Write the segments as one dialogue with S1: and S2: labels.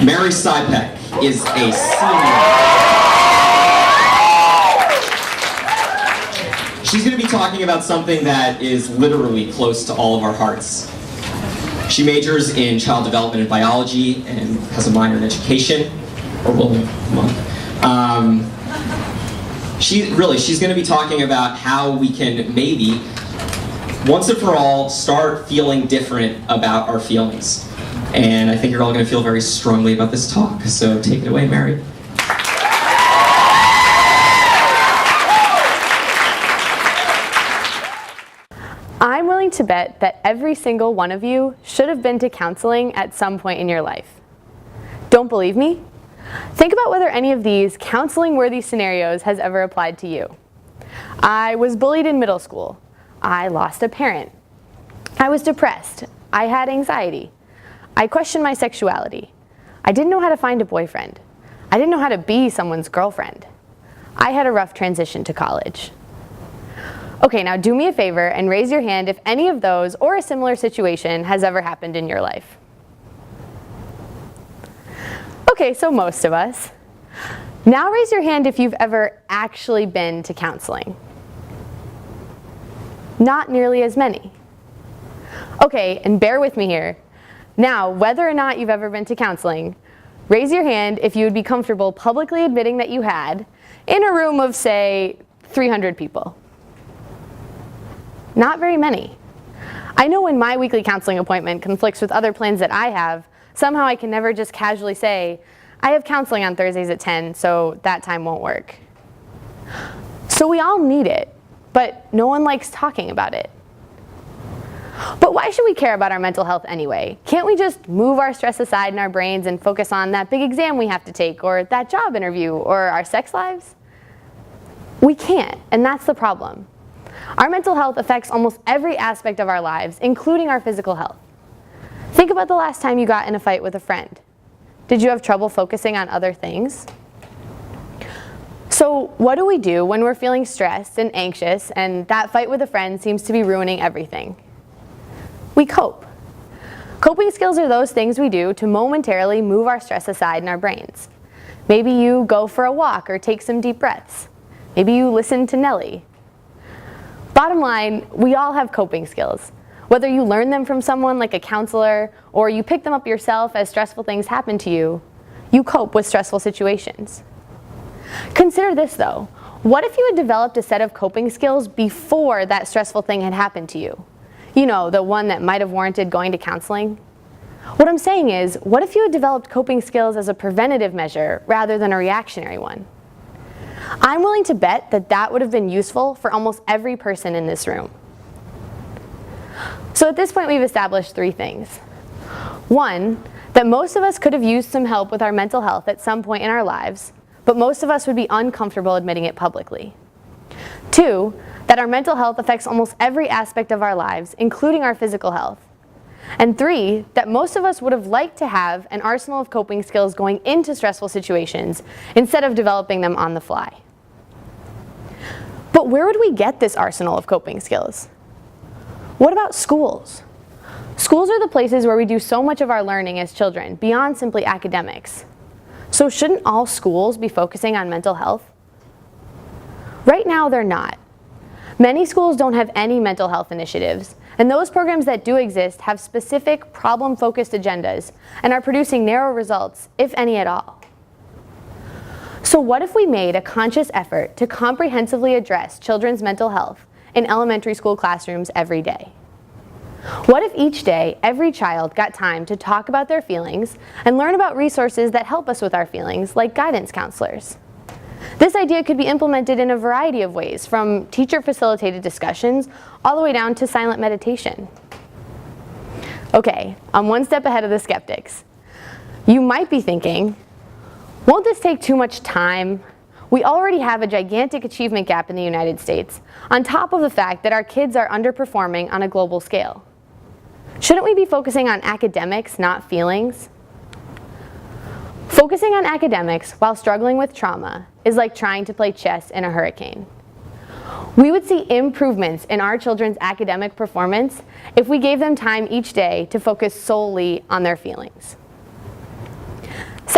S1: Mary Sypek is a senior. She's going to be talking about something that is literally close to all of our hearts. She majors in child development and biology and has a minor in education, or will in a month. She's going to be talking about how we can maybe, once and for all, start feeling different about our feelings. And I think you're all going to feel very strongly about this talk, so take it away, Mary.
S2: I'm willing to bet that every single one of you should have been to counseling at some point in your life. Don't believe me? Think about whether any of these counseling-worthy scenarios has ever applied to you. I was bullied in middle school. I lost a parent. I was depressed. I had anxiety. I questioned my sexuality. I didn't know how to find a boyfriend. I didn't know how to be someone's girlfriend. I had a rough transition to college. Okay, now do me a favor and raise your hand if any of those or a similar situation has ever happened in your life. Okay, so most of us. Now raise your hand if you've ever actually been to counseling. Not nearly as many. Okay, and bear with me here. Now, whether or not you've ever been to counseling, raise your hand if you would be comfortable publicly admitting that you had in a room of, say, 300 people. Not very many. I know when my weekly counseling appointment conflicts with other plans that I have, somehow I can never just casually say, I have counseling on Thursdays at 10, so that time won't work. So we all need it, but no one likes talking about it. But why should we care about our mental health anyway? Can't we just move our stress aside in our brains and focus on that big exam we have to take, or that job interview, or our sex lives? We can't, and that's the problem. Our mental health affects almost every aspect of our lives, including our physical health. Think about the last time you got in a fight with a friend. Did you have trouble focusing on other things? So what do we do when we're feeling stressed and anxious and that fight with a friend seems to be ruining everything? We cope. Coping skills are those things we do to momentarily move our stress aside in our brains. Maybe you go for a walk or take some deep breaths. Maybe you listen to Nelly. Bottom line, we all have coping skills. Whether you learn them from someone like a counselor or you pick them up yourself as stressful things happen to you, you cope with stressful situations. Consider this though. What if you had developed a set of coping skills before that stressful thing had happened to you? You know, the one that might have warranted going to counseling? What I'm saying is, what if you had developed coping skills as a preventative measure rather than a reactionary one? I'm willing to bet that that would have been useful for almost every person in this room. So at this point, we've established three things. One, that most of us could have used some help with our mental health at some point in our lives, but most of us would be uncomfortable admitting it publicly. Two, that our mental health affects almost every aspect of our lives, including our physical health. And three, that most of us would have liked to have an arsenal of coping skills going into stressful situations instead of developing them on the fly. But where would we get this arsenal of coping skills? What about schools? Schools are the places where we do so much of our learning as children, beyond simply academics. So shouldn't all schools be focusing on mental health? Right now, they're not. Many schools don't have any mental health initiatives, and those programs that do exist have specific problem-focused agendas and are producing narrow results, if any at all. So what if we made a conscious effort to comprehensively address children's mental health in elementary school classrooms every day? What if each day, every child got time to talk about their feelings and learn about resources that help us with our feelings, like guidance counselors? This idea could be implemented in a variety of ways, from teacher-facilitated discussions all the way down to silent meditation. Okay, I'm one step ahead of the skeptics. You might be thinking, won't this take too much time? We already have a gigantic achievement gap in the United States, on top of the fact that our kids are underperforming on a global scale. Shouldn't we be focusing on academics, not feelings? Focusing on academics while struggling with trauma is like trying to play chess in a hurricane. We would see improvements in our children's academic performance if we gave them time each day to focus solely on their feelings.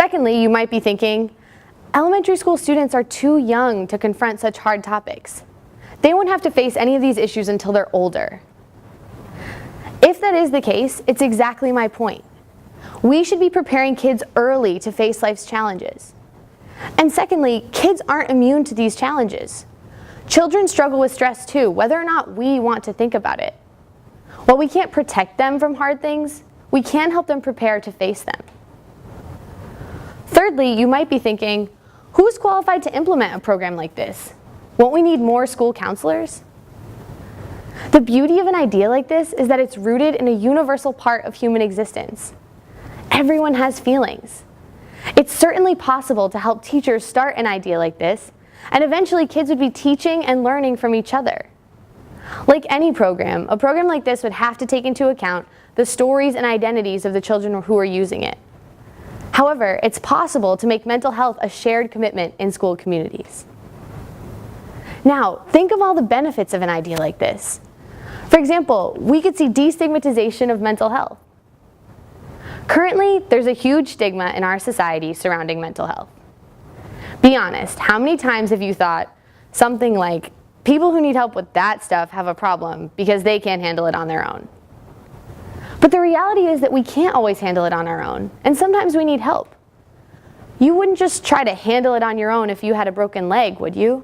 S2: Secondly, you might be thinking, elementary school students are too young to confront such hard topics. They won't have to face any of these issues until they're older. If that is the case, it's exactly my point. We should be preparing kids early to face life's challenges. And secondly, kids aren't immune to these challenges. Children struggle with stress too, whether or not we want to think about it. While we can't protect them from hard things, we can help them prepare to face them. Thirdly, you might be thinking, who's qualified to implement a program like this? Won't we need more school counselors? The beauty of an idea like this is that it's rooted in a universal part of human existence. Everyone has feelings. It's certainly possible to help teachers start an idea like this, and eventually kids would be teaching and learning from each other. Like any program, a program like this would have to take into account the stories and identities of the children who are using it. However, it's possible to make mental health a shared commitment in school communities. Now, think of all the benefits of an idea like this. For example, we could see destigmatization of mental health. Currently, there's a huge stigma in our society surrounding mental health. Be honest, how many times have you thought something like, people who need help with that stuff have a problem because they can't handle it on their own? But the reality is that we can't always handle it on our own, and sometimes we need help. You wouldn't just try to handle it on your own if you had a broken leg, would you?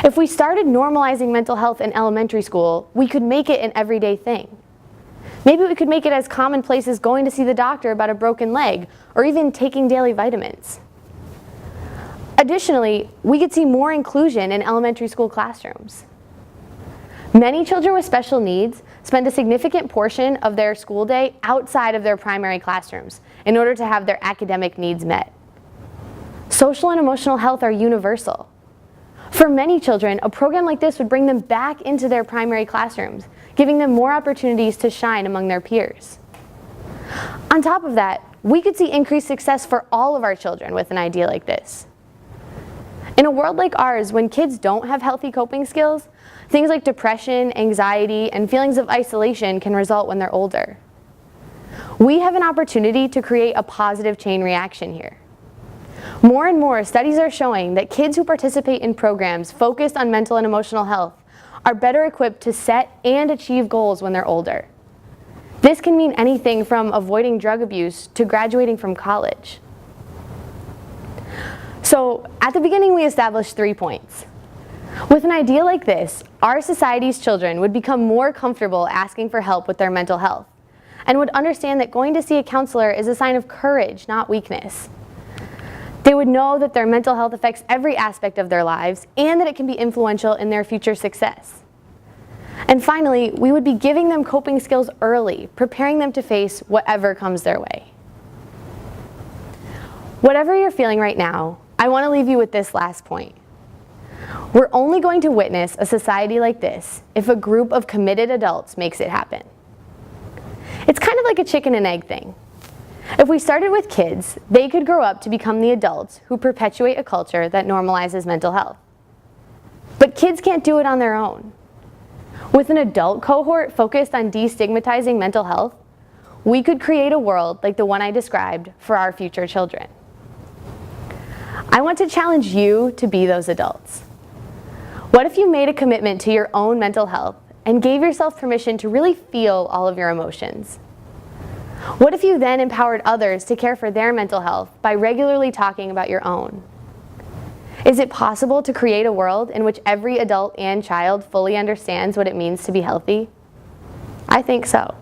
S2: If we started normalizing mental health in elementary school, we could make it an everyday thing. Maybe we could make it as commonplace as going to see the doctor about a broken leg, or even taking daily vitamins. Additionally, we could see more inclusion in elementary school classrooms. Many children with special needs spend a significant portion of their school day outside of their primary classrooms in order to have their academic needs met. Social and emotional health are universal. For many children, a program like this would bring them back into their primary classrooms, giving them more opportunities to shine among their peers. On top of that, we could see increased success for all of our children with an idea like this. In a world like ours, when kids don't have healthy coping skills, things like depression, anxiety, and feelings of isolation can result when they're older. We have an opportunity to create a positive chain reaction here. More and more studies are showing that kids who participate in programs focused on mental and emotional health are better equipped to set and achieve goals when they're older. This can mean anything from avoiding drug abuse to graduating from college. So, at the beginning we established 3 points. With an idea like this, our society's children would become more comfortable asking for help with their mental health, and would understand that going to see a counselor is a sign of courage, not weakness. They would know that their mental health affects every aspect of their lives, and that it can be influential in their future success. And finally, we would be giving them coping skills early, preparing them to face whatever comes their way. Whatever you're feeling right now, I want to leave you with this last point. We're only going to witness a society like this if a group of committed adults makes it happen. It's kind of like a chicken and egg thing. If we started with kids, they could grow up to become the adults who perpetuate a culture that normalizes mental health. But kids can't do it on their own. With an adult cohort focused on destigmatizing mental health, we could create a world like the one I described for our future children. I want to challenge you to be those adults. What if you made a commitment to your own mental health and gave yourself permission to really feel all of your emotions? What if you then empowered others to care for their mental health by regularly talking about your own? Is it possible to create a world in which every adult and child fully understands what it means to be healthy? I think so.